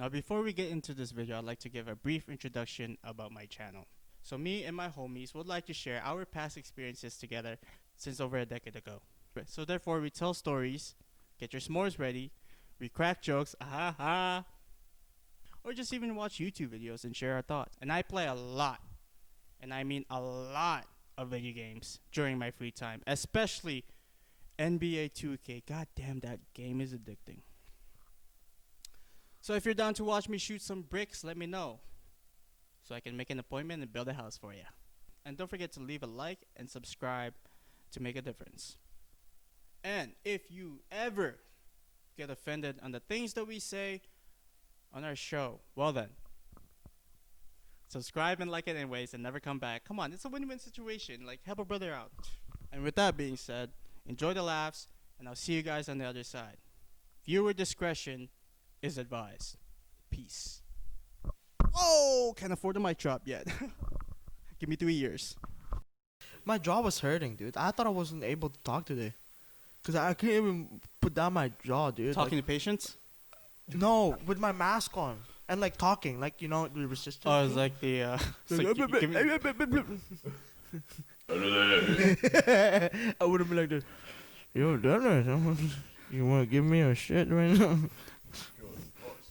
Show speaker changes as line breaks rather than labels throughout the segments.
Now, before we get into this video, I'd like to give a brief introduction about my channel. So me and my homies would like to share our past experiences together since over a decade ago. So therefore, we tell stories, get your s'mores ready, we crack jokes, ah ha, or just even watch YouTube videos and share our thoughts. And I play a lot, and I mean a lot of video games during my free time, especially NBA 2K. God damn, that game is addicting. So if you're down to watch me shoot some bricks, let me know, so I can make an appointment and build a house for you. And don't forget to leave a like and subscribe to make a difference. And if you ever get offended on the things that we say on our show, well then, subscribe and like it anyways and never come back. Come on, it's a win-win situation. Like, help a brother out. And with that being said, enjoy the laughs, and I'll see you guys on the other side. Viewer discretion is advised. Peace. Oh, can't afford the mic drop yet. Give me 3 years.
My jaw was hurting, dude. I thought I wasn't able to talk today. Because I couldn't even put down my jaw, dude.
Talking to patients?
No, with my mask on. And like talking, like, you know, the resistance.
Oh, it's like the,
I would have been like this. Yo, Dennis, you want to give me a shit right now?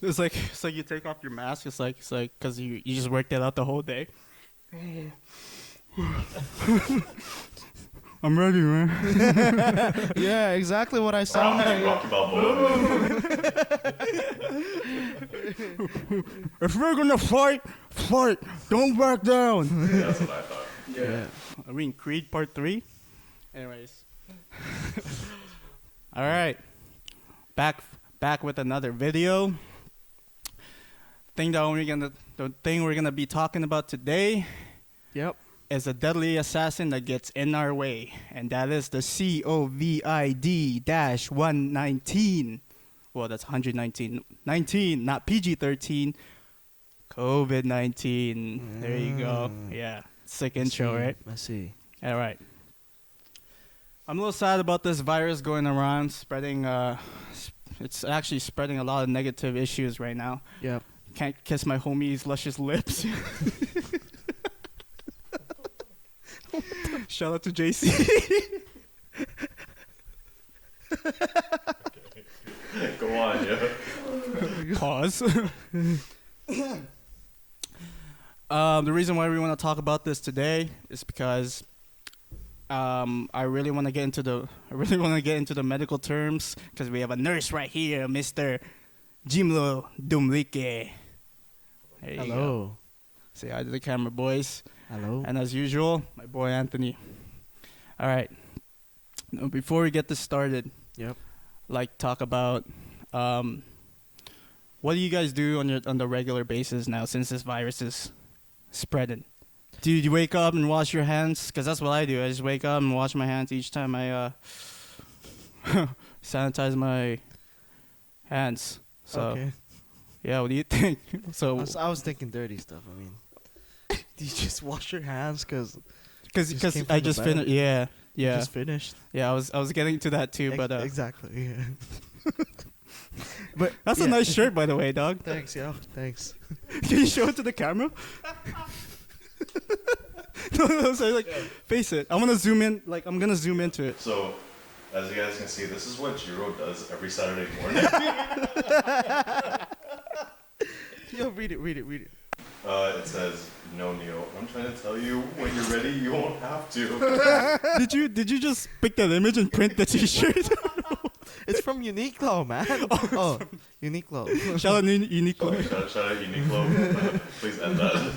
it's like you take off your mask. It's like because you just worked it out the whole day. I'm ready, man.
Yeah, exactly what I sound like.
Rocky Balboa.
If we're gonna fight. Don't back down.
Yeah, that's what I thought.
Yeah.
Are we in Creed Part 3? Anyways. All right. Back with another video. The thing we're gonna be talking about today
Yep.
is a deadly assassin that gets in our way, and that is the COVID-119. Well, that's 119. 19, not PG-13. COVID-19. There you go. Yeah. Sick intro, right?
I see.
All right. I'm a little sad about this virus going around, spreading. It's actually spreading a lot of negative issues right now.
Yep.
Can't kiss my homie's luscious lips. Shout out to JC.
Go on, yeah.
Pause. The reason why we want to talk about this today is because I really want to get into the medical terms, because we have a nurse right here, Mr. Jimlo Dumlike.
Hello.
Say hi to the camera, boys.
Hello.
And as usual, my boy Anthony. All right. Now, before we get this started,
Yep.
like talk about what do you guys do on the regular basis now since this virus is spreading? Do you wake up and wash your hands? Because that's what I do. I just wake up and wash my hands each time I sanitize my hands. So
Okay.
yeah, what do you think? So
I was thinking dirty stuff. I mean, do you just wash your hands because
because
came
I
from the
just
bed?
finished. Yeah,
you
yeah,
just finished?
yeah. I was getting to that too, but
Exactly, yeah. But
that's
yeah.
a nice shirt, by the way, dog.
Thanks, yo. Thanks.
Can you show it to the camera? no, sorry, like face it. I'm gonna zoom in. Like I'm gonna zoom into it.
So, as you guys can see, this is what Jiro does every Saturday morning.
Yo, read it.
It says, "No, Neo. I'm trying to tell you, when you're ready, you won't have to."
Did you just pick that image and print the T-shirt?
It's from Uniqlo, man. Oh, Uniqlo.
Shout out Uniqlo.
Shout out Uniqlo. Please end that.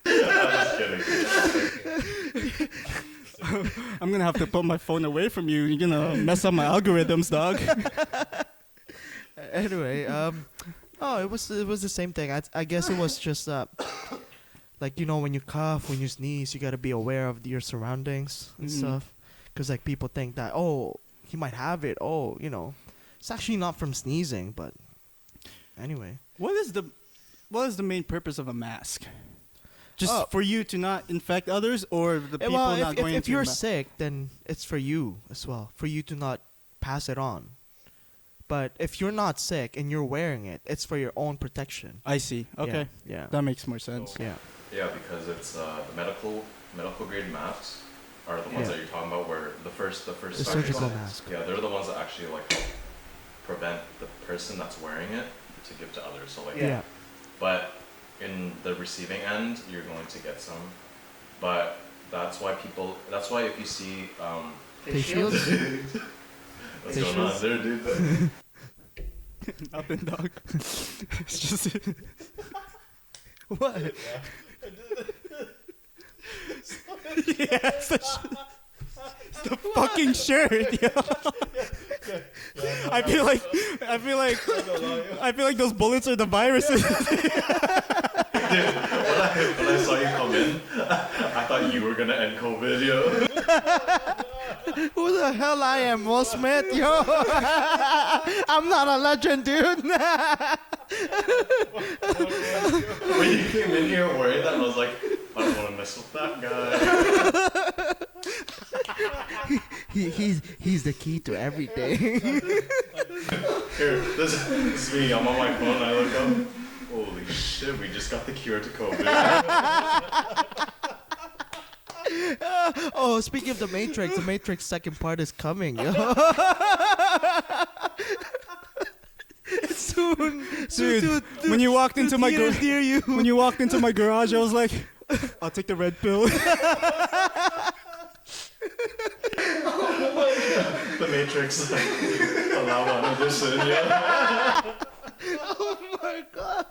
I'm just kidding.
I'm gonna have to put my phone away from you. You're gonna mess up my algorithms, dog.
Anyway, oh, it was the same thing. I guess it was just like, you know, when you cough, when you sneeze, you gotta be aware of your surroundings and stuff. 'Cause like people think that, oh, he might have it. Oh, you know, it's actually not from sneezing. But anyway,
What is the main purpose of a mask? Just
Oh.
for you to not infect others, or the people
well,
not going
if
to
you're sick, then it's for you as well, for you to not pass it on. But if you're not sick and you're wearing it, it's for your own protection.
I see. Okay.
Yeah.
That makes more sense.
So,
Yeah.
Yeah, because it's the medical grade masks are the ones
Yeah.
that you're talking about, where the first
The
batch
surgical
is-
mask.
Yeah, they're the ones that actually like help prevent the person that's wearing it to give to others. So like,
Yeah.
but in the receiving end, you're going to get some. But that's why if you see
Face shields.
what's
Face
going on
shields?
there, dude?
Nothing, dog. It's just
What?
yeah, it's the fucking shirt. Yo. I feel like those bullets are the viruses.
Dude, when I saw you come in, I thought you were gonna end COVID, yo.
Who the hell I am, Will Smith? Yo, I'm not a legend, dude.
When you came in here wearing that, I was like, I don't want to mess with that guy.
He's the key to everything.
Here, this is me. I'm on my phone. I look up. Holy shit! We just got the cure to COVID.
Oh, speaking of the Matrix second part is coming, yo. Soon,
Dude, when you walked into my
theaters near you.
when you walked into my garage, I was like, I'll take the red pill.
The Matrix, allow one edition. Yeah.
Oh my god.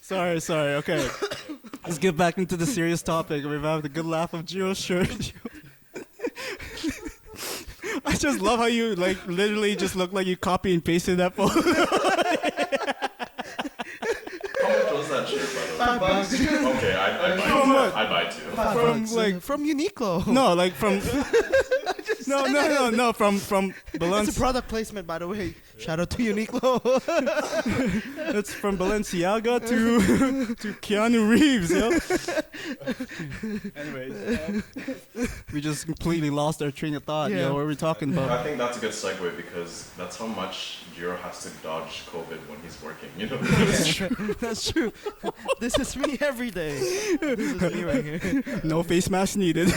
Sorry. Okay, let's get back into the serious topic. We've had a good laugh of Jiro's shirt. I just love how you like literally just look like you copy and pasted that photo.
How much was that shirt, by the way?
$5.
Okay, I'd buy
From
two.
what?
I'd buy two.
From Uniqlo.
No, like from no, from
It's a
Balenciaga.
product placement, by the way. Shout out to Uniqlo.
It's from Balenciaga to Keanu Reeves, yo. Anyways, we just completely lost our train of thought.
Yeah.
Yo, what were we talking about?
I think that's a good segue because that's how much Jiro has to dodge COVID when he's working. You know.
That's true. This is me every day. This is me right here.
No face mask needed.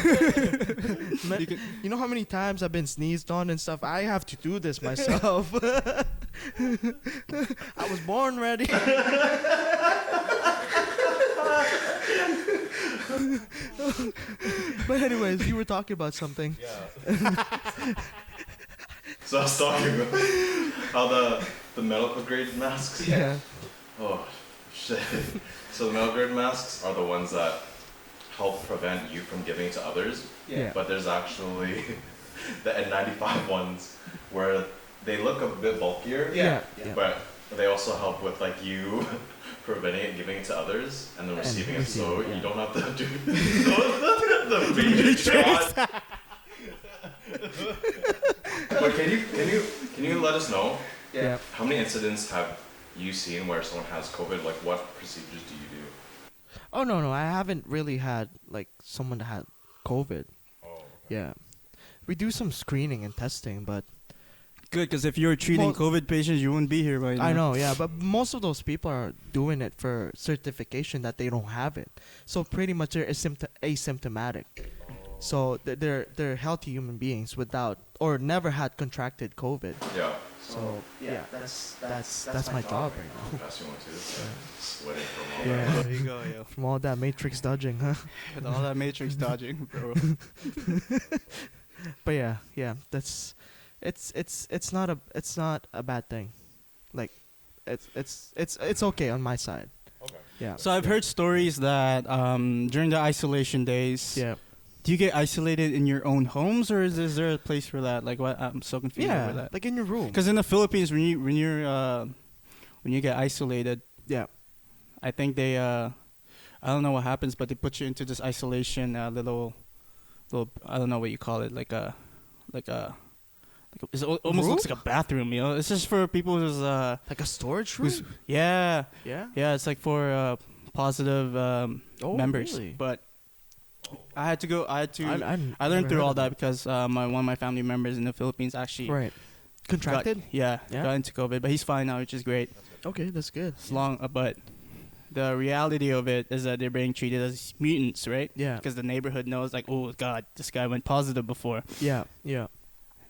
You know how many times I've been sneezed on and stuff? I have to do this myself. I was born ready. But anyways, you were talking about something.
So I was talking about how the medical grade masks.
Yeah.
Oh shit. So the medical grade masks are the ones that help prevent you from giving to others.
Yeah.
But there's actually the N95 ones where they look a bit bulkier.
Yeah.
But they also help with like you preventing it, giving it to others, and then receiving it, so
receiving it,
you don't have to do the major shot. But can you let us know
Yeah.
how many incidents have you seen where someone has COVID? Like what procedures do you do?
Oh no, I haven't really had like someone that had COVID.
Oh.
Yeah. We do some screening and testing, but
Good, because if you were treating
Well-
COVID patients, you wouldn't be here right now.
I know, yeah, but most of those people are doing it for certification that they don't have it. So pretty much they're asymptomatic. So they're healthy human beings without or never had contracted COVID.
Yeah.
So yeah, that's my job right now.
Pass you one too. Sweating from all
Yeah.
that.
There you go, yo.
From all that matrix dodging, huh?
With all that matrix dodging, bro.
But yeah, that's it's not a bad thing. Like it's okay on my side.
Okay.
Yeah.
So I've heard stories that during the isolation days,
Yeah.
do you get isolated in your own homes, or is there a place for that? Like, what? I'm so confused over
Yeah,
that.
like in your room.
Because in the Philippines, when you get isolated,
Yeah.
I think they I don't know what happens, but they put you into this isolation little I don't know what you call it, like it almost looks like a bathroom, you know. It's just for people who's
Like a storage room?
yeah,
Yeah.
it's like for positive
Oh,
members,
really?
but I had to go. I had to. I
never
learned through
heard
all
of
that because one of my family members in the Philippines actually
Right. Contracted?
got into COVID, but he's fine now, which is great.
Okay, that's good.
It's long, but the reality of it is that they're being treated as mutants, right?
Yeah.
Because the neighborhood knows, like, oh God, this guy went positive before.
Yeah. Yeah.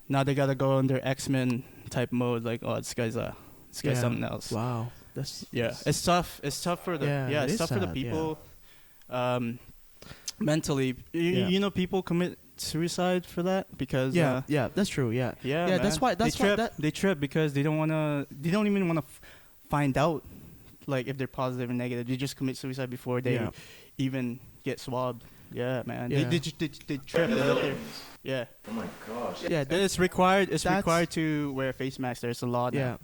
Now they gotta go in their X-Men type mode, like, oh, this guy's
Yeah.
something else.
Wow. That's
It's tough. It's tough for the
Yeah, it
it's
is
tough for the
sad,
people. Mentally, you know, people commit suicide for that because
yeah. Yeah. That's true. Yeah.
yeah,
Yeah, that's why- that's why
they trip because they don't even wanna find out like if they're positive or negative. They just commit suicide before they
Yeah.
even get swabbed. Yeah, man.
Yeah.
They trip. Yeah.
Oh my gosh.
Yeah.
Then it's required. It's
that's-
required to wear a face mask. There's a law
Yeah.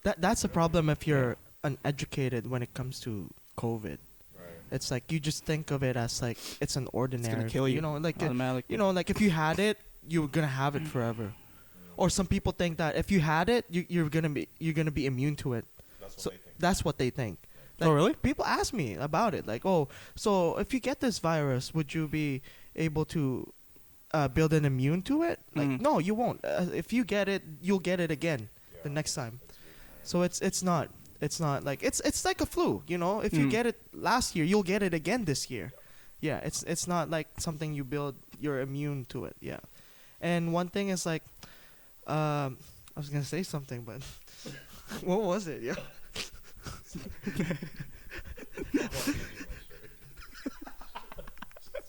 now.
That's a problem if you're uneducated when it comes to COVID.
Right.
It's like you just think of it as like it's an ordinary.
kill you.
You know, like
Automatically.
you know, like if you had it, you're gonna have it forever. Or some people think that if you had it, you're gonna be immune to it.
That's what
So
they think.
that's what they think.
Oh, really?
People ask me about it, like, oh, so if you get this virus, would you be able to build an immune to it? Like,
Mhm.
no, you won't. If you get it, you'll get it again the next time. So it's not like it's like a flu, you know. If you
Mm.
get it last year, you'll get it again this year. Yeah, it's not like something you build. You're immune to it. Yeah, and one thing is like, I was gonna say something, but what was it? Yeah.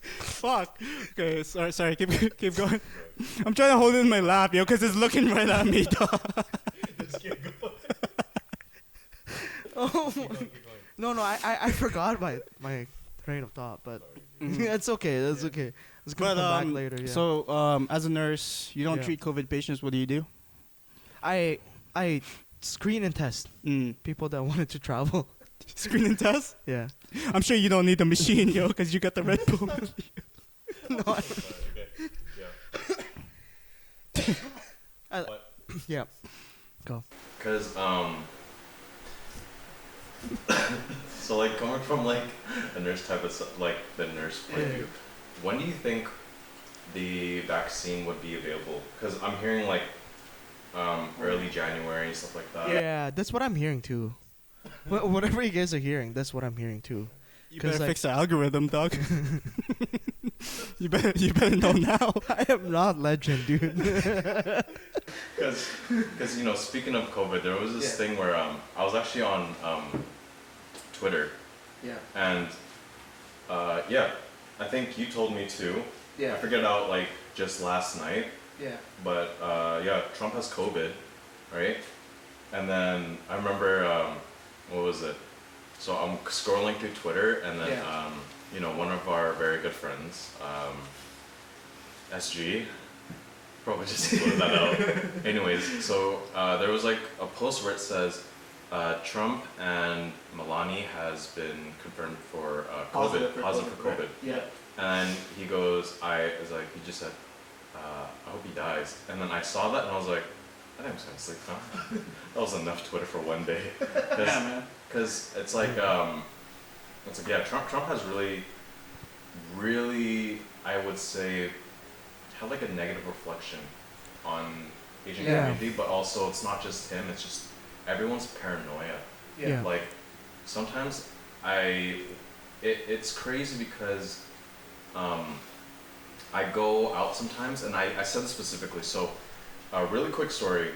Fuck. Okay, sorry. Keep going. I'm trying to hold it in my lap, yo, because it's looking right at me, dog.
Oh, no, I forgot my train of thought, but it's okay. That's okay. It's gonna
But
come back later. Yeah.
so as a nurse, you don't
Yeah.
treat COVID patients. What do you do?
I screen and test people that wanted to travel.
Screen and test.
Yeah.
I'm sure you don't need the machine, yo, because you got the Red Bull.
No. Yeah. Go.
Because so like coming from like a nurse type of like the nurse point of
Yeah.
view, when do you think the vaccine would be available? Because I'm hearing like early January and stuff like that.
Yeah, that's what I'm hearing too. Whatever you guys are hearing, that's what I'm hearing too.
You
'Cause,
better
like-
fix the algorithm, dog. you better know now.
I am not legend, dude.
Because you know, speaking of COVID, there was this thing where I was actually on Twitter,
Yeah.
and I think you told me too. I figured it out like just last night,
Yeah.
but Trump has COVID, right? And then I remember what was it? So I'm scrolling through Twitter, and then you know, one of our very good friends, SG, probably just blurred that out. Anyways, so there was like a post where it says Trump and Melania has been confirmed for COVID, positive for COVID.
Yeah.
And he goes, he just said, I hope he dies. And then I saw that and I was like, I think I'm just gonna sleep now. That was enough Twitter for one day.
man.
Because it's like, Trump has really, I would say, had like a negative reflection on Asian
Yeah.
community, but also it's not just him, it's just everyone's paranoia.
Yeah.
Like, sometimes it's crazy because I go out sometimes, and I said this specifically, so a really quick story.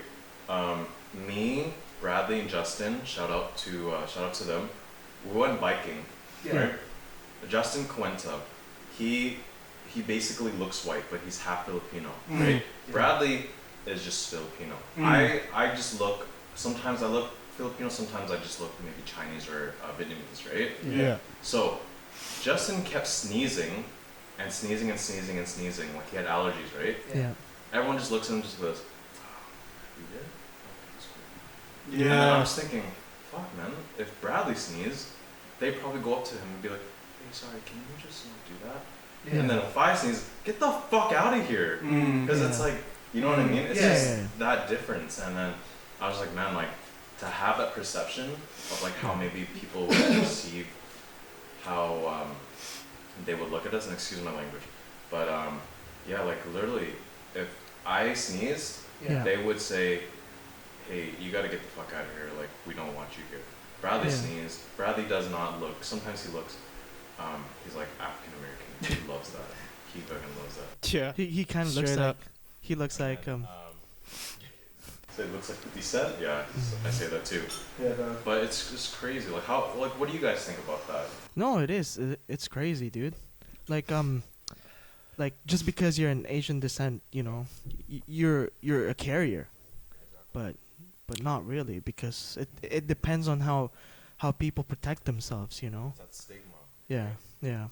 Me, Bradley, and Justin, shout out to them. We went biking, right? Justin Cuenta, he basically looks white, but he's half Filipino, right? Bradley is just Filipino. I just look. Sometimes I look Filipino. Sometimes I just look maybe Chinese or Vietnamese, right?
Yeah.
So Justin kept sneezing and sneezing and sneezing and sneezing, like he had allergies, right?
Yeah.
Everyone just looks at him and just goes, "You did? Okay, that's cool." And then I was thinking, fuck, man, if Bradley sneezed, they'd probably go up to him and be like, "Hey, sorry, can you just not do that?"
Yeah.
And then if I sneeze, get the fuck out of here, because it's like, you know what I mean? It's just that difference. And then I was like, man, like to have that perception of like how maybe people would perceive how they would look at us and excuse my language, but yeah, like literally, if I sneezed,
Yeah.
they would say, "Hey, you got to get the fuck out of here. Like, we don't want you here." Bradley
Yeah.
sneezed. Bradley does not look. Sometimes he looks. He's like African American. He loves that. He fucking loves that.
Yeah.
He kind of looks
Straight
like
up.
he looks like
So it looks like 50 Cent. Yeah, I say that too.
Yeah.
But it's just crazy. Like how? Like what do you guys think about that?
No, it is. It's crazy, dude. Like just because you're an Asian descent, you know, you're a carrier, but not really, because it depends on how people protect themselves, you know.
That stigma.
Yeah.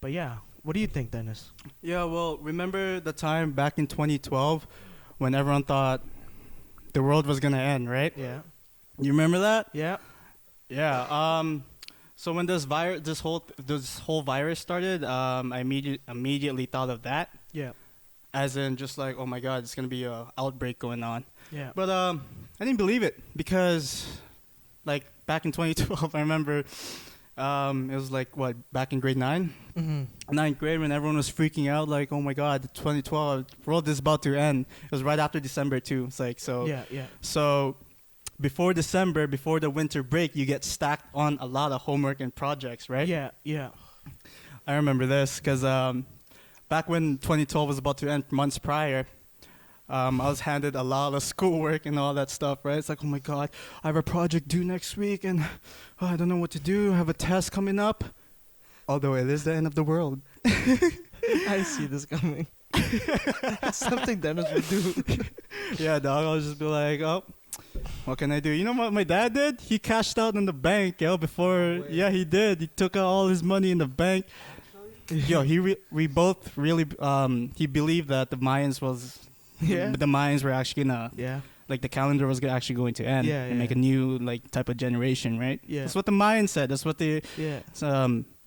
But yeah, what do you think, Dennis?
Yeah, well, remember the time back in 2012 when everyone thought the world was gonna end, right?
Yeah.
You remember that?
Yeah.
Yeah. So when this whole virus started, I immediately thought of that,
Yeah.
as in just like, oh my God, it's gonna be a outbreak going on.
Yeah.
But I didn't believe it because, like, back in 2012, I remember it was like back in grade 9, ninth grade, when everyone was freaking out, like, oh my God, 2012, the world is about to end. It was right after December too. It's like so.
Yeah.
So before December, before the winter break, you get stacked on a lot of homework and projects, right?
Yeah.
I remember this because back when 2012 was about to end, months prior, I was handed a lot of schoolwork and all that stuff, right? It's like, oh my God, I have a project due next week and I don't know what to do. I have a test coming up. Although it is the end of the world.
I see this coming. That's something Dennis would do.
Yeah, dog, I'll just be like, oh, what can I do? You know what my dad did? He cashed out in the bank, yo, before. Yeah, he did. He took out all his money in the bank. Yo, we both really, he believed that the Mayans were actually gonna,
Yeah.
like the calendar was actually going to end and make a new like type of generation, right?
Yeah.
That's what the Mayans said. That's what the
Yeah.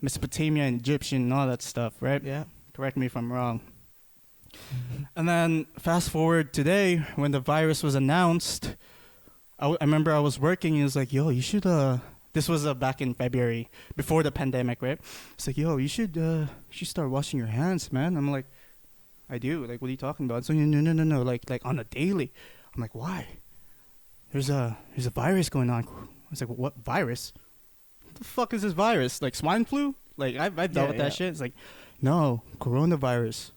Mesopotamia and Egyptian and all that stuff, right?
Yeah.
Correct me if I'm wrong. And then fast forward today, when the virus was announced, I remember I was working and it was like, yo, you should, this was back in February, before the pandemic, right? It's like, yo, you should start washing your hands, man. I'm like, I do. Like, what are you talking about? So, no, like on a daily. I'm like, why? There's a virus going on. I was like, what virus? What the fuck is this virus? Like swine flu? Like, I've dealt with that shit. It's like, no, coronavirus.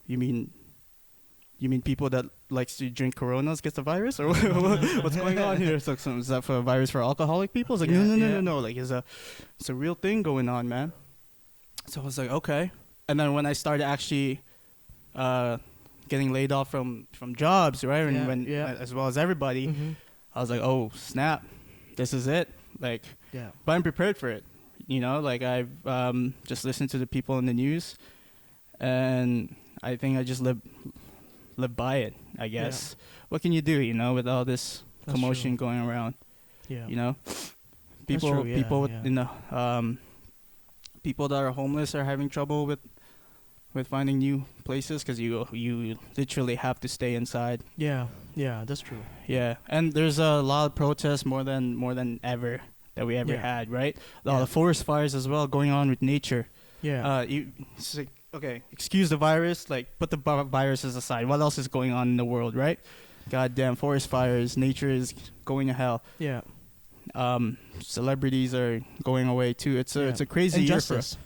You mean people that likes to drink Coronas gets the virus, or what's going on here? So, is that for a virus for alcoholic people? It's like no. Like it's a real thing going on, man. So I was like, okay. And then when I started actually getting laid off from jobs, right? And as well as everybody, I was like, oh snap, this is it. Like, but I'm prepared for it. You know, like I've just listened to the people in the news, and I think I just live by it, I guess. What can you do, you know, with all this commotion going around? Yeah. You know, people in the people that are homeless are having trouble with finding new places because you literally have to stay inside.
Yeah, that's true.
Yeah, and there's a lot of protests more than ever that we ever had, right? A lot of forest fires as well going on with nature. Yeah. It's like, okay, excuse the virus, like put the viruses aside. What else is going on in the world, right? Goddamn forest fires, nature is going to hell. Yeah. Celebrities are going away too. It's a crazy year for us.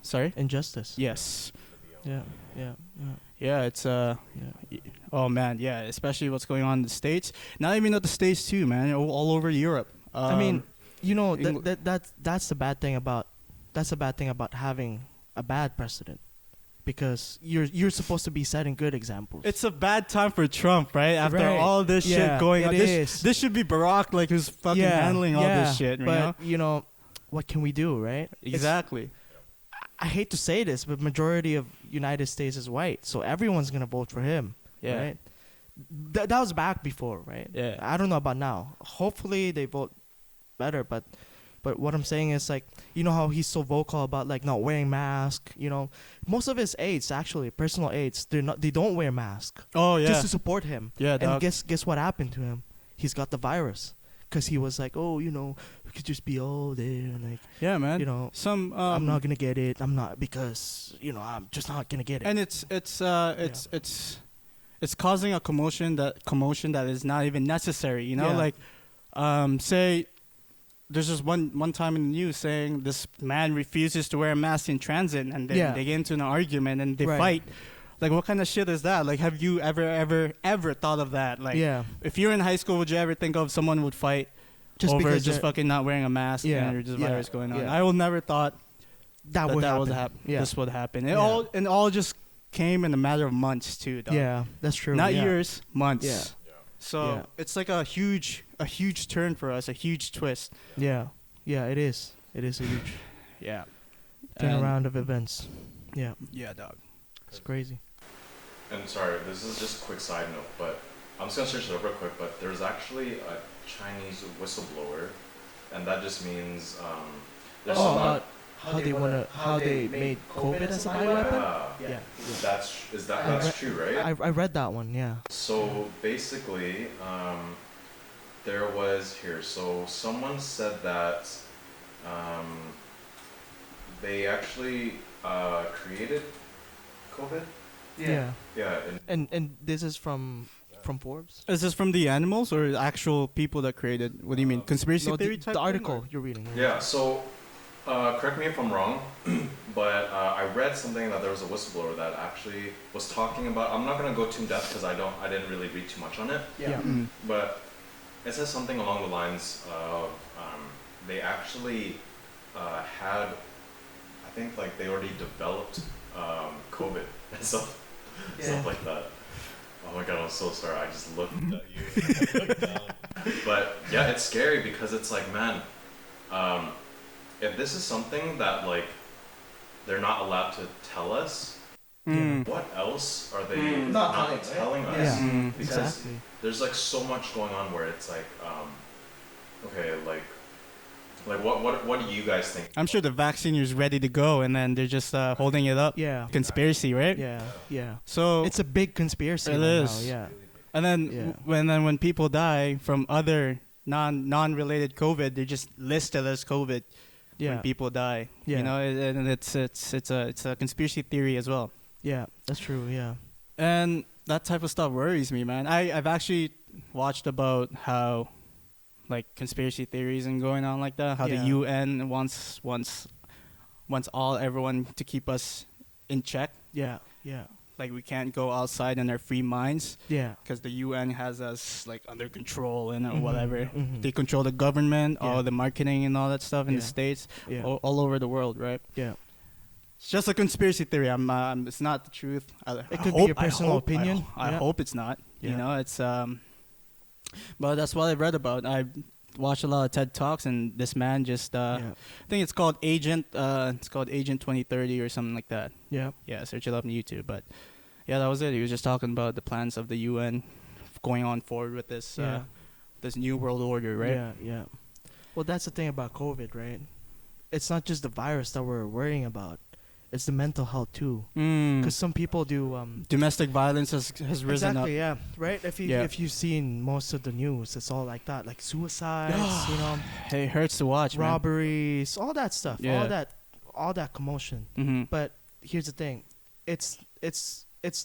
Sorry?
Injustice.
Yes.
Yeah.
It's oh man, yeah, especially what's going on in the States. Not even at the States too, man. All over Europe.
I mean, you know, that's the bad thing about having a bad president, because you're supposed to be setting good examples.
It's a bad time for Trump, right? After all this shit going on, this should be Barack, like, who's fucking handling all this shit.
But you know, what can we do, right?
Exactly.
I hate to say this, but majority of United States is white, so everyone's gonna vote for him. Yeah. Right? That was back before, right? Yeah. I don't know about now. Hopefully they vote better, but what I'm saying is, like, you know how he's so vocal about like not wearing mask. You know, most of his aides, actually personal aides, they don't wear mask.
Oh yeah.
Just to support him.
Yeah.
And guess what happened to him? He's got the virus. because he was like, oh, we could just be all there, and like,
Yeah, man.
some I'm not gonna get it. I'm not because I'm just not gonna get it.
And it's causing a commotion that is not even necessary.
Yeah.
Like, say there's just one time in the news saying this man refuses to wear a mask in transit, and then they get into an argument and they
Right.
fight. Like, what kind of shit is that? Like, have you ever thought of that? Like, if you're in high school, would you ever think of someone would fight
just
over
because
just fucking not wearing a mask
Yeah,
and there's just
yeah,
virus going on?
yeah.
I would never thought
that would happen. Yeah.
this would happen. It
Yeah.
all just came in a matter of months too, dog.
Yeah, that's true.
Not
yeah.
years, months.
Yeah.
So
Yeah.
it's like a huge turn for us, a huge twist.
Yeah, it is. It is a huge
Yeah.
turnaround of events. Yeah,
Yeah, dog.
it's crazy.
And sorry, this is just a quick side note, but I'm just gonna search it up real quick. But there's actually a Chinese whistleblower, and that just means there's some
About how they made COVID as a bioweapon. Yeah,
that's true, right?
I read that one. Yeah.
So basically, there was here. So someone said that they actually created COVID.
Yeah.
Yeah, and
And this is from Forbes.
Is this from the animals or actual people that created? What do you mean, conspiracy
No,
theory
the
type thing,
article
or?
you're reading.
yeah. So correct me if I'm wrong, but I read something that there was a whistleblower that actually was talking about. I'm not gonna go too in depth because I didn't really read too much on it.
Yeah.
Mm.
But it says something along the lines of they actually had, I think like they already developed COVID and stuff like that. Oh my god, I'm so sorry. I just looked at you. But yeah, it's scary because it's like, man, if this is something that like they're not allowed to tell us,
Mm.
what else are they
Not
not telling us?
Yeah.
Mm.
Because
Exactly.
there's like so much going on where it's like, okay, like what do you guys think?
I'm sure the vaccine is ready to go, and then they're just holding it up.
Yeah.
Conspiracy, right?
Yeah.
So
It's a big conspiracy.
It
right
is.
Now. Yeah.
and then
Yeah.
when people die from other non-related COVID, they're just listed as COVID.
Yeah.
When people die,
Yeah.
and it's a conspiracy theory as well.
Yeah. That's true. Yeah.
And that type of stuff worries me, man. I've actually watched about how, like, conspiracy theories and going on like that. How
Yeah.
the UN wants everyone to keep us in check.
Yeah. Yeah.
Like, we can't go outside in our free minds
Yeah.
because the UN has us like under control and
Mhm,
whatever.
mhm.
They control the government,
Yeah.
all the marketing and all that stuff in the
Yeah.
states,
Yeah.
all over the world, right?
Yeah.
It's just a conspiracy theory. It's not the truth.
It could be your personal opinion.
I
Yeah.
hope it's not.
Yeah.
It's but that's what I read about. I watched a lot of TED Talks, and this man just
Yeah.
I think it's called Agent 2030 or something like that.
Yeah.
Yeah, search it up on YouTube. But yeah, that was it. He was just talking about the plans of the UN going on forward with this
Yeah.
this new world order, right?
Yeah. Yeah. Well, that's the thing about COVID, right? It's not just the virus that we're worrying about. It's the mental health too.
Mm.
Because some people do
Domestic violence has risen
exactly,
up.
yeah, right. If you've seen most of the news, it's all like that, like suicides,
It hurts to watch, man.
robberies, all that stuff,
Yeah.
all that commotion.
Mm-hmm.
But here's the thing, it's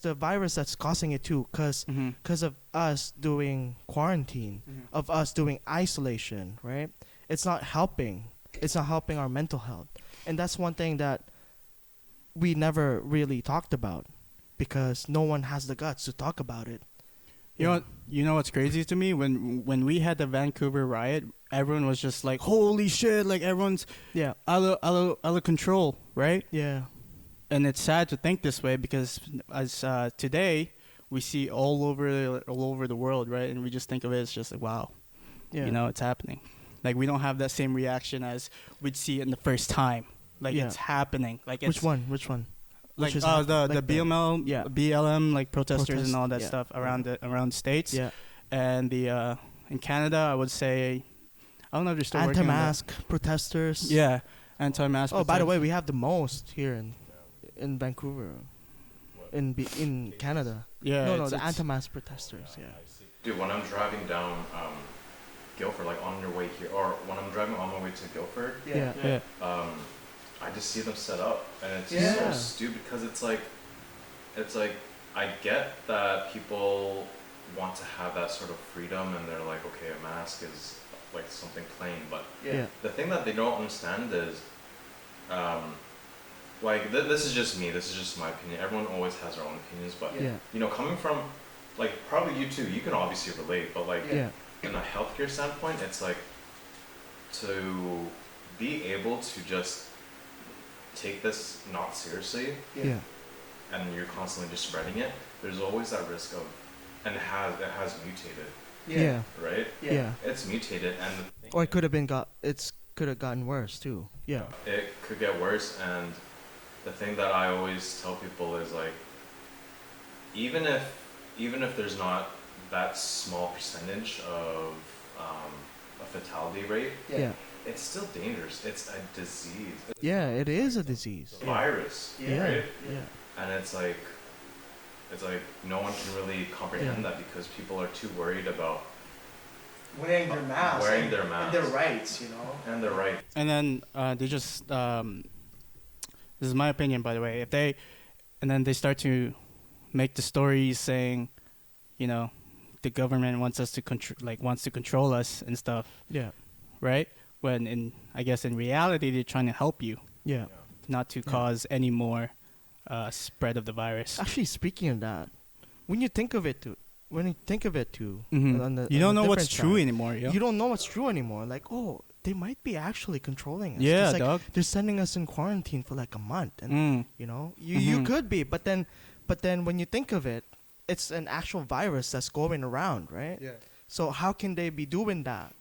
the virus that's causing it too, because of us doing quarantine, of us doing isolation, right? It's not helping. It's not helping our mental health, and that's one thing that we never really talked about because no one has the guts to talk about it.
You know what's crazy to me? When we had the Vancouver riot, everyone was just like, "Holy shit!" Like, everyone's
Yeah.
out of control, right?
Yeah.
And it's sad to think this way because as today we see all over the world, right? And we just think of it as just like, wow,
Yeah.
it's happening. Like, we don't have that same reaction as we'd see it in the first time. Like,
Yeah.
it's happening. Like,
Which
it's
one? Which one?
like
Which is
the
like
BML,
yeah.
BLM, like protesters
Protest,
and all that
yeah.
stuff around the states.
Yeah.
And the in Canada, I would say, I don't know if you're still working on that.
Anti-mask protesters.
Yeah, anti-mask.
Oh, by the way,
protest-
we have the most here in Vancouver, in Canada.
yeah,
no,
it's-
the
it's-
anti-mask protesters. Yeah.
Dude, when I'm driving down Guildford, like on your way here, or when I'm driving on my way to Guildford,
Yeah.
I just see them set up, and it's
Yeah.
so stupid because it's like I get that people want to have that sort of freedom, and they're like, okay, a mask is like something plain, but
Yeah.
the thing that they don't understand is, like this is just me. This is just my opinion. Everyone always has their own opinions, but
Yeah.
you know, coming from like probably you too, you can obviously relate, but like
Yeah.
in a healthcare standpoint, it's like to be able to just take this not seriously,
Yeah.
and you're constantly just spreading it. There's always that risk of, and it has mutated,
Yeah.
right?
Yeah.
It's mutated, and the thing
Or it could have gotten worse too. Yeah.
it could get worse. And the thing that I always tell people is like, even if there's not that small percentage of a fatality rate,
Yeah.
it's still dangerous. It's a disease. It's
Yeah, it is a disease.
a virus,
Yeah.
right?
Yeah.
And it's like no one can really comprehend
Yeah.
that because people are too worried about
Wearing their mask.
wearing
and-
their
and
masks
their rights, you know.
and their right.
And then they just this is my opinion, by the way. And then they start to make the stories saying, you know, the government wants us to wants to control us and stuff,
Yeah.
right? When I guess in reality they're trying to help you,
Yeah.
not to cause any more spread of the virus.
Actually, speaking of that, when you think of it too,
Mhm.
on the-
You
on
don't
the
know what's
different
true
side,
anymore, yo.
you don't know what's true anymore. Like, oh, they might be actually controlling us.
Yeah,
'Cause, like,
dog.
they're sending us in quarantine for like a month, and
Mm.
you know, you
Mhm.
could be, but then when you think of it, it's an actual virus that's going around, right?
Yeah.
So how can they be doing that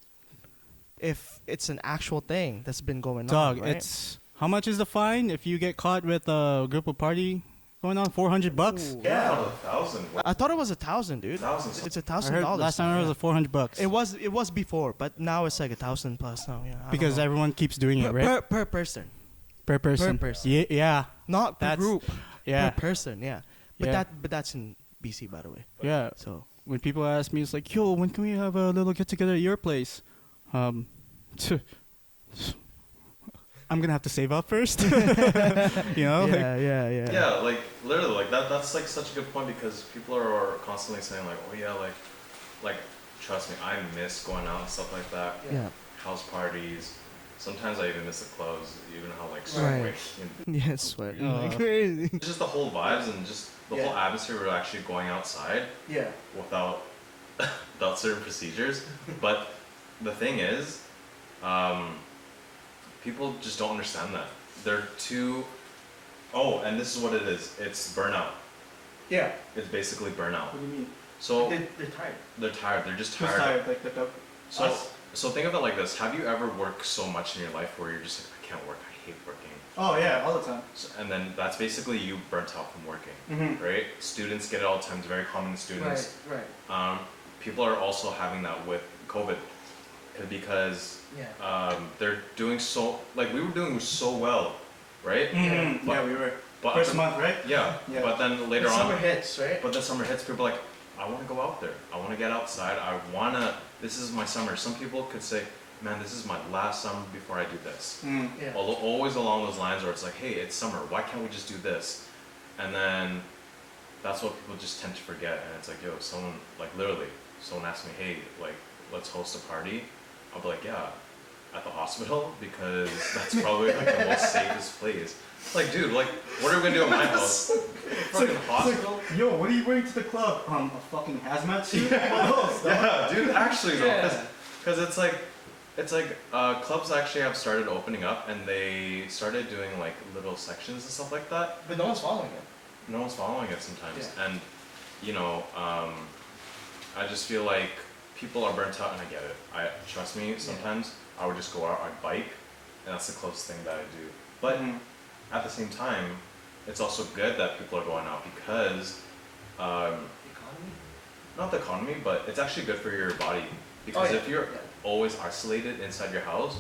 if it's an actual thing that's been going
Dog,
on? Right?
it's how much is the fine if you get caught with a group of party going on? $400.
Ooh.
Yeah, 1,000.
I thought it was 1,000, dude.
1,000.
It's
I
$1,000.
heard last time it was $400.
It was before, but now it's like 1,000 plus now. Yeah, I don't
Because
know.
everyone keeps doing it, right?
per person,
Per person.
person.
Yeah.
not per
That's-
group.
Yeah.
Per person. Yeah, but
Yeah.
that's in BC, by the way.
Yeah.
So
When people ask me, it's like, yo, when can we have a little get together at your place? I'm gonna have to save up first. You know?
yeah.
Yeah, like literally, like that's like such a good point because people are constantly saying like, oh yeah, like trust me, I miss going out and stuff like that.
Yeah.
House parties. Sometimes I even miss the clubs, even how like
Right.
sweaty
Yeah, sweating like
Uh,
crazy.
and just the whole vibes and just the whole atmosphere of actually going outside
Yeah.
without without certain procedures. But the thing is, people just don't understand that. They're too. Oh, and this is what it is. It's burnout.
Yeah.
It's basically burnout.
What do you mean?
So
They're tired.
they're tired. They're just
Who's
tired.
tired? Like the
So
us?
so think of it like this. Have you ever worked so much in your life where you're just like, I can't work. I hate working.
Oh yeah, all the time.
So, and then that's basically you burnt out from working,
Mm-hmm.
right? Students get it all the time. It's very common in students.
Right.
People are also having that with COVID because
Yeah.
they're doing so like we were doing so well, right?
Mm-hmm.
But-
Yeah, we were.
But
First month, right?
yeah,
Yeah.
but then later
The
on,
summer hits, right?
but then summer hits. People are like, I want to go out there. I want to get outside. I wanna. This is my summer. Some people could say, man, this is my last summer before I do this.
Yeah.
Although always along those lines where it's like, hey, it's summer. Why can't we just do this? And then that's what people just tend to forget. And it's like, yo, someone like literally, someone asked me, hey, like, let's host a party. I'll be like, yeah, at the hospital because that's probably like the most safest place. Like, dude, like, what are we gonna do at my house? Fucking hospital?
Yo, what are you wearing to the club? A fucking hazmat suit?
Yeah, dude, actually though,
Yeah.
because it's like clubs actually have started opening up and they started doing like little sections and stuff like that.
But no one's following it.
No one's following it sometimes,
Yeah.
and you know, I just feel like people are burnt out, and I get it. I trust me. Sometimes I would just go out, I'd bike, and that's the closest thing that I do. But at the same time, it's also good that people are going out because,
Economy?
not the economy, but it's actually good for your body. Because
yeah.
if you're
Yeah.
always isolated inside your house,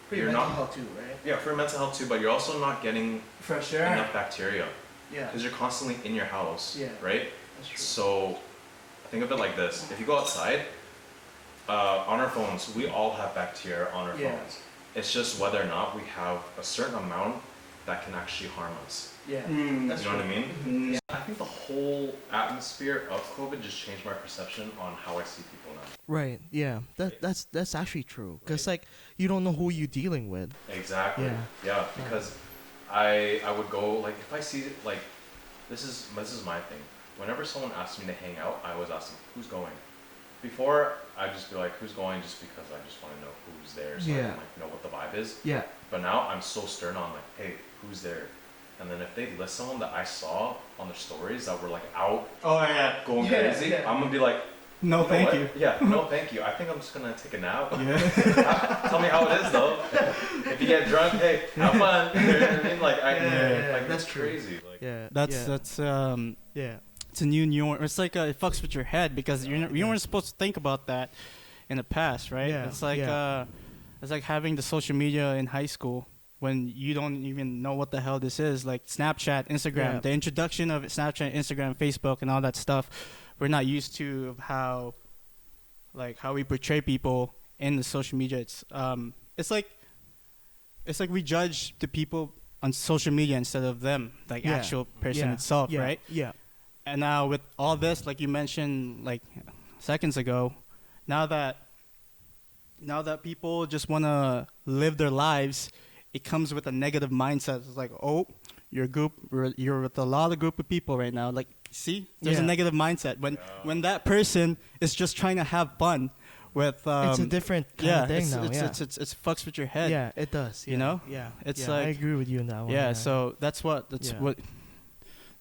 For your
You're
mental
not-
health too, right?
yeah, for your mental health too, but you're also not getting
Fresh air.
enough bacteria
Yeah.
because you're constantly in your house,
Yeah.
right?
That's true.
So think of it like this: if you go outside, on our phones, we all have bacteria on our
Yeah.
phones. It's just whether or not we have a certain amount that can actually harm us.
Yeah.
You know what I mean?
Mm.
I think the whole atmosphere of COVID just changed my perception on how I see people now.
Right. Yeah. That's actually true. Cause like you don't know who you're dealing with.
Exactly.
Yeah.
Yeah, because I would go like if I see like this is my thing. Whenever someone asks me to hang out, I always ask them who's going. Before I'd just be like who's going just because I just want to know who's there so I
Yeah.
can like know what the vibe is.
Yeah.
But now I'm so stern on like hey who's there, and then if they list someone that I saw on their stories that were like out
Oh yeah.
going
Yeah,
crazy,
yeah.
I'm gonna be like
No,
know
thank
what?
you.
Yeah, no thank you. I think I'm just gonna take a nap.
Yeah.
Tell me how it is though. If you get drunk, hey, have fun. You know what I mean? Like
Yeah,
like
that's
it's
true.
crazy. Like
Yeah.
That's
Yeah.
it's a new norm. It's like it fucks with your head because you weren't supposed to think about that in the past, right?
Yeah,
It's like
yeah.
it's like having the social media in high school when you don't even know what the hell this is. Like Snapchat, Instagram,
Yeah.
the introduction of Snapchat, Instagram, Facebook, and all that stuff. We're not used to of how we portray people in the social media. It's like we judge the people on social media instead of them, like
Yeah.
actual person
Yeah.
itself,
Yeah.
right?
Yeah.
And now with all this, like you mentioned like seconds ago, now that people just want to live their lives, it comes with a negative mindset. It's like, oh, you're with a lot of group of people right now. Like, see, there's a
Yeah.
negative mindset when that person is just trying to have fun with.
It's a different kind of thing
it's,
now.
it's fucks with your head.
Yeah, it does.
You
yeah,
know?
Yeah.
It's
yeah, I
like-
agree with you on that one.
Yeah, so that's what
Yeah.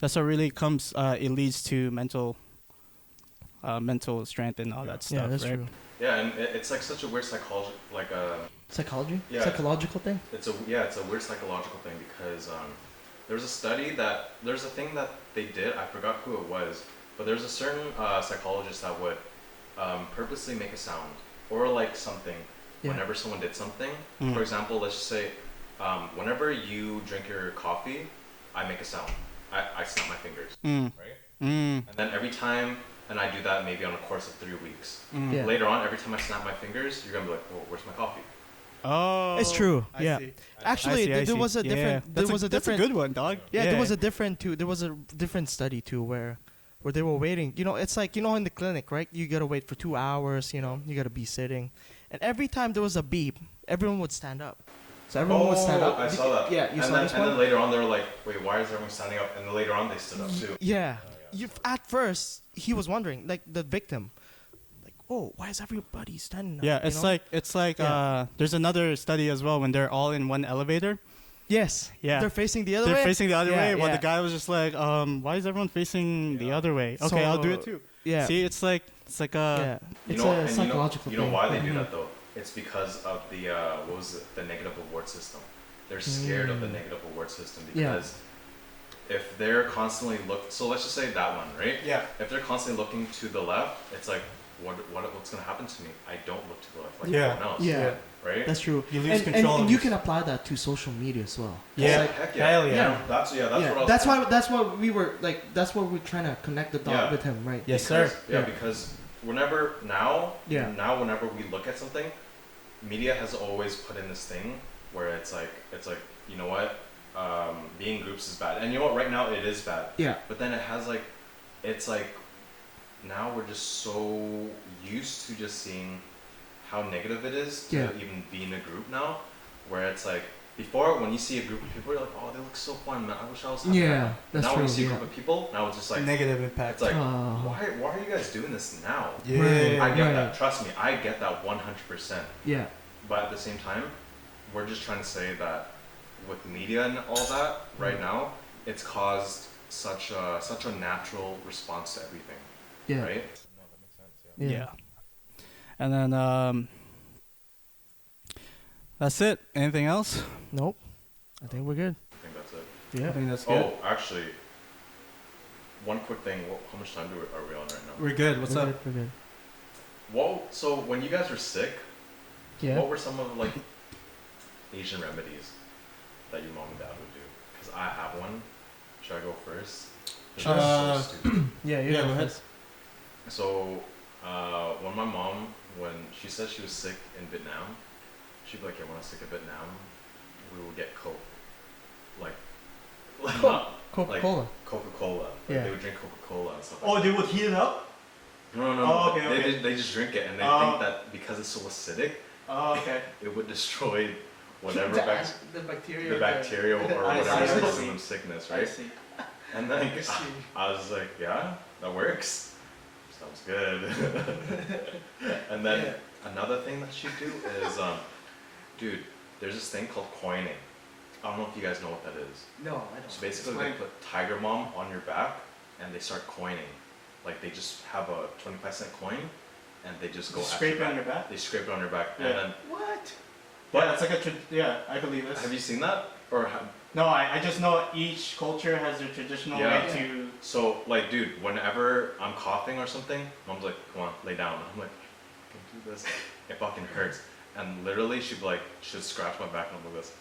that's what really comes. It leads to mental strength and all that stuff.
Yeah, that's
right?
true.
yeah, and it's like such a weird psychology like
Psychology?
Yeah.
Psychological thing?
it's a weird psychological thing because there's a thing that they did. I forgot who it was, but there's a certain psychologist that would purposely make a sound or like something
Yeah.
whenever someone did something.
Mm.
For example, let's just say whenever you drink your coffee, I make a sound. I snap my fingers,
Mm.
right?
Mm.
And then every time, and I do that maybe on a course of 3 weeks.
Mm.
Yeah.
Later on, every time I snap my fingers, you're gonna be like, "Oh, where's my coffee?"
Oh,
It's true.
I
Yeah.
see.
Actually,
I see, I
there
see.
was a
Yeah.
different. There was a
That's
different.
a good one, dog.
Yeah, there was a different study too where they were waiting. You know, it's like in the clinic, right? You gotta wait for 2 hours. You know, you gotta be sitting, and every time there was a beep, everyone would stand up. So everyone would stand up.
I saw that.
Yeah, you
and
saw
then,
this
and
one.
then later on, they were like, "Wait, why is everyone standing up?" And then later on, they stood up too.
Yeah. At first, he was wondering, like the victim, like, oh, why is everybody standing up?
Yeah,
you know?
it's like
Yeah.
there's another study as well when they're all in one elevator.
Yes.
Yeah.
They're facing the other
They're
way.
facing the other
Yeah,
way. While
yeah.
the guy was just like, why is everyone facing the other way? Okay,
So,
I'll do it too.
Yeah.
See, it's like
yeah.
You
It's
know,
a
and
psychological
you know
thing.
why they do
Mhm.
that though? It's because of the what was it? The negative reward system. They're scared of the negative reward system
Yeah.
because if they're constantly so let's just say that one, right?
Yeah.
If they're constantly looking to the left, it's like what's gonna happen to me? I don't look to the left like
Yeah.
everyone else.
Yeah.
Right?
That's true.
You lose
and,
control
And,
of
you
your-
can apply that to social media as well.
Yeah.
It's like,
Heck yeah.
Hell yeah.
Yeah.
That's what I was
that's
thinking.
why. That's why we were like. That's why we're trying to connect the dot
Yeah.
with him, right?
Yes,
Because-
sir.
Yeah,
Yeah.
because whenever now whenever we look at something, media has always put in this thing where it's like you know what, being in groups is bad, and you know what, right now it is bad.
Yeah.
But then it has like, it's like, now we're just so used to just seeing how negative it is to
Yeah.
even be in a group now, where it's like before when you see a group of people, you're like, oh, they look so fun, man. I wish I was. Having
Yeah,
that.
that's
now
true.
when you see a
yeah.
group of people, now it's just like
Negative impact.
it's like,
Oh.
why are you guys doing this now?
Yeah.
Right.
I get
Right.
that. Trust me, I get that 100%.
Yeah.
But at the same time, we're just trying to say that with media and all that right now, it's caused such a natural response to everything,
Yeah.
right? No, that makes sense.
Yeah.
And then that's it. Anything else?
Nope. I think we're good.
I think that's it.
Yeah.
I think that's good.
Oh, actually, one quick thing. How much time are we on right now?
We're good. What's
we're
up?
Good, we're good.
So when you guys were sick,
Yeah.
what were some of like Asian remedies that your mom and dad would do? Because I have one. Should I go first? This is so stupid.
Yeah. You
Yeah,
go
go ahead.
first.
So When my mom, when she said she was sick in Vietnam, she'd be like, yeah, when I was sick in Vietnam, we would get Coke. Like not
Coca-Cola.
like Coca-Cola. Like
Yeah.
they would drink Coca-Cola and stuff
Oh,
like
they would heat it up?
no, no,
Oh,
no.
okay, okay.
They just drink it and they
Oh.
think that because it's so acidic,
Oh, okay.
it would destroy whatever
the bacteria.
the bacteria or
I
whatever is
see.
causing them sickness,
I
right?
see.
And then
I see.
I was like, yeah, that works. Sounds good. And then
Yeah.
another thing that she do is, dude, there's this thing called coining. I don't know if you guys know what that is.
No, I don't.
So basically, they
Explain.
put Tiger Mom on your back and they start coining. Like they just have a 25-cent coin and they just go
Just
at
scrape it
your
on
back.
your back?
They scrape it on your back.
Yeah.
And then,
What?
But-
Yeah, it's like yeah, I believe this.
have you seen that? Or
No, I just know each culture has their traditional
Yeah.
way to.
so, like, dude, whenever I'm coughing or something, Mom's like, come on, lay down. I'm like, I can do this. It fucking hurts. And literally, she'd be like, she'd scratch my back and I'm like this.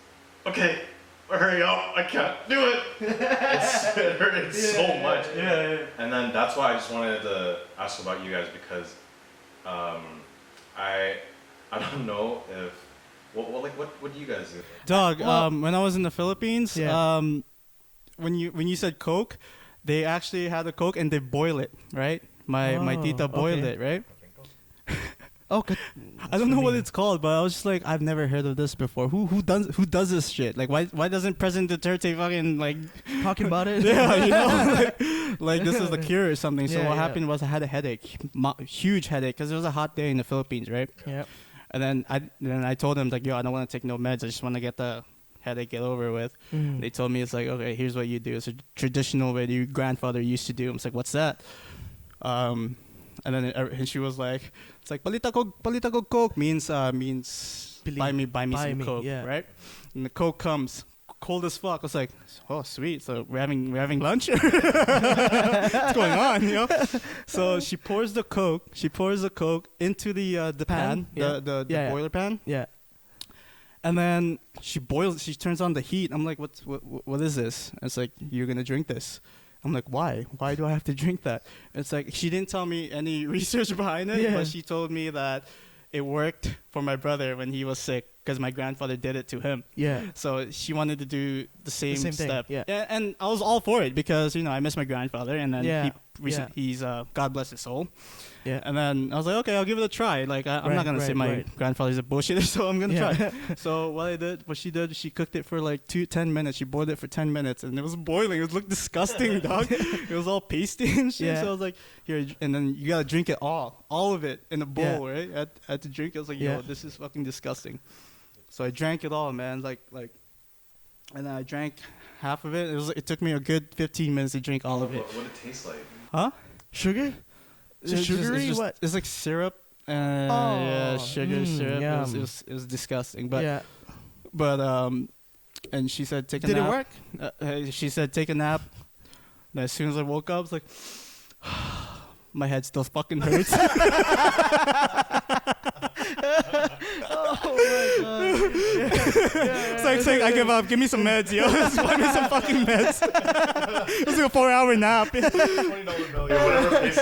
Okay, hurry up, I can't do it. It hurts so much.
Yeah.
And then that's why I just wanted to ask about you guys because I don't know if what do you guys do?
Dog,
Well-
when I was in the Philippines,
Yeah.
when you said Coke, they actually had the Coke and they boil it, right? My
Oh,
tita boiled
okay.
it, right?
Okay.
I don't know what it's called, but I was just like, I've never heard of this before. Who does this shit? Like, why doesn't President Duterte fucking like
talking about it.
yeah, you know, like this is the cure or something. So
Yeah,
what
yeah.
happened was I had a headache, huge headache, because it was a hot day in the Philippines, right?
Yeah.
And then I told them like, yo, I don't want to take no meds. I just want to get the headache get over with.
Mm.
They told me it's like, okay, here's what you do. It's a traditional way that your grandfather used to do. I was like, what's that? And then and she was like, it's like palita ko Coke means buy me
Buy
some
me,
Coke,
yeah.
right? And the Coke comes cold as fuck. I was like, oh sweet, so we're having lunch. What's going on, you know? So she pours the Coke into the pan,
Yeah.
the
Yeah.
boiler pan.
Yeah.
And then she turns on the heat. I'm like, what is this? And it's like, you're going to drink this. I'm like, why? Why do I have to drink that? It's like, she didn't tell me any research behind it,
Yeah.
but she told me that it worked for my brother when he was sick because my grandfather did it to him.
Yeah.
So she wanted to do the same
same thing,
step.
yeah.
And I was all for it because, you know, I miss my grandfather and then
Yeah,
he's, God bless his soul.
Yeah.
And then I was like, okay, I'll give it a try. Like, I'm not going to say my grandfather's a bullshitter, so I'm going to
Yeah.
try. So what she did, she cooked it for like 10 minutes. She boiled it for 10 minutes and it was boiling. It looked disgusting, dog. It was all pasty and shit.
Yeah.
So I was like, here, and then you got to drink it all of it in a bowl, right? I had to drink it. I was like, yo,
Yeah.
this is fucking disgusting. So I drank it all, man. Like, and then I drank half of it. It took me a good 15 minutes to drink all of it.
What would it taste like?
Huh?
Sugar? Is it sugary? What?
It's like syrup. Yeah,
Oh,
sugar syrup.
yum.
It was disgusting. But
yeah.
and she said take a
Did
nap.
it work?
She said take a nap. And as soon as I woke up, I was like, my head still fucking hurts.
Oh my god.
It's like saying, I give up. Give me some meds, yo. Just buy me some fucking meds. It was like a 4-hour nap.
$20 bill. Yeah, whatever pays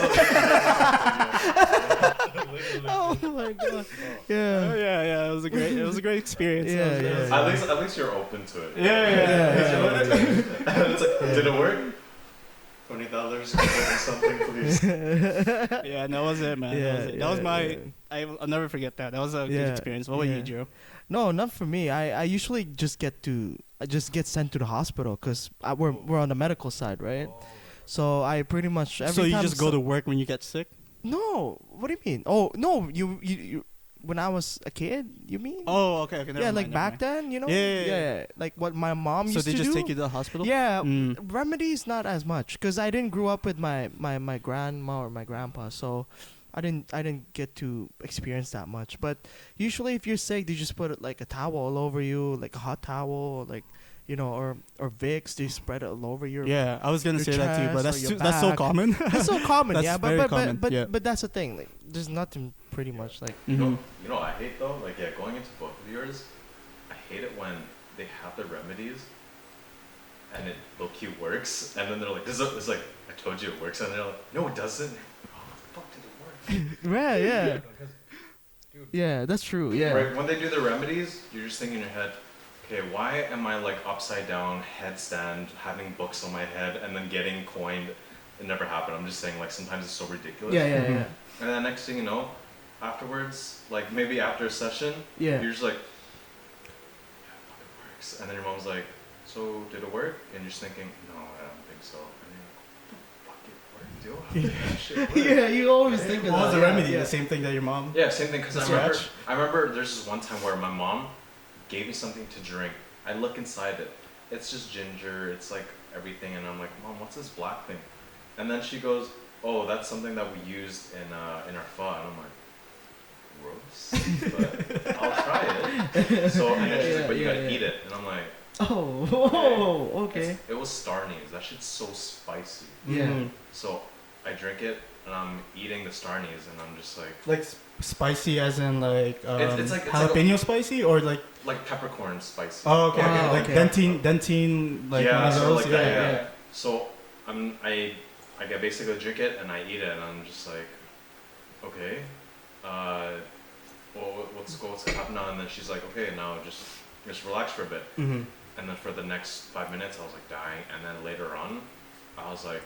Oh my god. Yeah.
Yeah. It was a great experience.
Yeah,
It was-
yeah.
At least you're open to it.
Yeah.
It's like, did it work? $20 or something, please.
Yeah, that was it, man.
Yeah,
that was it. That was
yeah,
my.
yeah.
I'll never forget that. That was a good
Yeah,
experience. What about
yeah.
you, Joe?
No, not for me. I usually just get sent to the hospital because we're on the medical side, right? So I pretty much every
So you
time
just go to work when you get sick?
No, what do you mean? Oh no, you when I was a kid, you mean?
Oh, okay. Never
yeah,
mind,
like
never
back
mind.
then, you know.
Yeah.
Like what my mom
So
used
they
to
just
do.
take you to the hospital?
Yeah,
Mm.
remedies not as much because I didn't grow up with my grandma or my grandpa, so I didn't get to experience that much. But usually, if you're sick, they just put like a towel all over you, like a hot towel, like or Vicks. They spread it all over your.
Yeah, I was gonna
your
say that too, but
chest or your
that's so
back.
common.
That's so common,
That's
yeah.
very common,
But
yeah.
but that's the thing. Like, there's nothing pretty much like.
Mhm.
You know what I hate though? Like, yeah, going into both of yours, I hate it when they have the remedies and it low-key works, and then they're like, it's like, I told you it works, and they're like, no, it doesn't. How the fuck did it work?
Right, yeah. Yeah, that's true. Yeah.
Right, when they do the remedies, you're just thinking in your head, okay, why am I like upside down, headstand, having books on my head, and then getting coined? It never happened. I'm just saying, like, sometimes it's so ridiculous.
Yeah, yeah, yeah.
And then next thing you know, afterwards, like maybe after a session,
Yeah.
you're just like, yeah, fuck, it works. And then your mom's like, so did it work? And you're just thinking, no, I don't think so. And you're like, fuck, it worked, yo. How did that shit work?
Yeah, you always think of that.
What was the
yeah,
remedy?
yeah.
The same thing that your mom.
Yeah, same thing. Because
The
I remember there's this one time where my mom gave me something to drink. I look inside it. It's just ginger. It's like everything. And I'm like, Mom, what's this black thing? And then she goes, oh, that's something that we used in our pho. And I'm like, gross, but I'll try it. So, and then she's like, but you gotta eat it. And I'm like,
Oh, okay.
it was star anise. That shit's so spicy.
Yeah.
Mhm.
So I drink it, and I'm eating the star anise, and I'm just like
Like spicy, as in like
it's like
jalapeno spicy, or like
peppercorn spicy.
oh okay,
Oh,
like
okay.
dentine like
Yeah,
one of
sort of
those.
like that,
yeah,
yeah. So I basically drink it and I eat it, and I'm just like, okay, well, what's happening now? And then she's like, okay, now just relax for a bit.
Mm-hmm.
And then for the next 5 minutes, I was like dying. And then later on, I was like,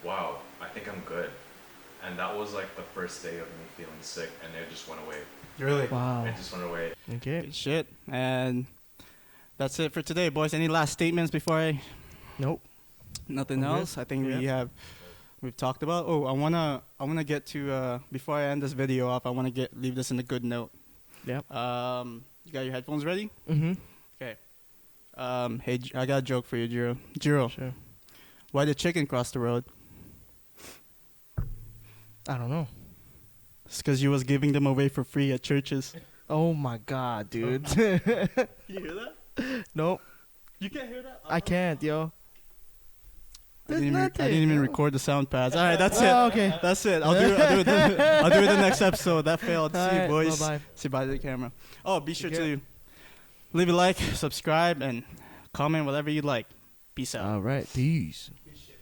wow, I think I'm good. And that was like the first day of me feeling sick, and it just went away.
Really?
Wow.
It just went away.
Okay.
Good shit. And that's it for today, boys. Any last statements before I?
Nope.
Nothing
I'm good.
else. I think
Yeah.
we've talked about. Oh, I wanna get to before I end this video off. I wanna leave this in a good note.
Yep.
You got your headphones ready?
Mm-hmm.
Okay. Hey, I got a joke for you, Jiro. Jiro,
Sure.
why did chicken cross the road?
I don't know.
It's because you was giving them away for free at churches.
Oh my god, dude.
You hear that?
Nope.
You can't hear that?
I can't, yo.
I didn't even record the sound pads. All right, that's it.
Oh, okay.
That's it. I'll do it the next episode. That failed. See you,
Alright,
boys.
bye-bye.
See you by the camera. Oh, be sure
Okay.
to leave a like, subscribe, and comment whatever you like. Peace out.
All right. Peace.
Good shit.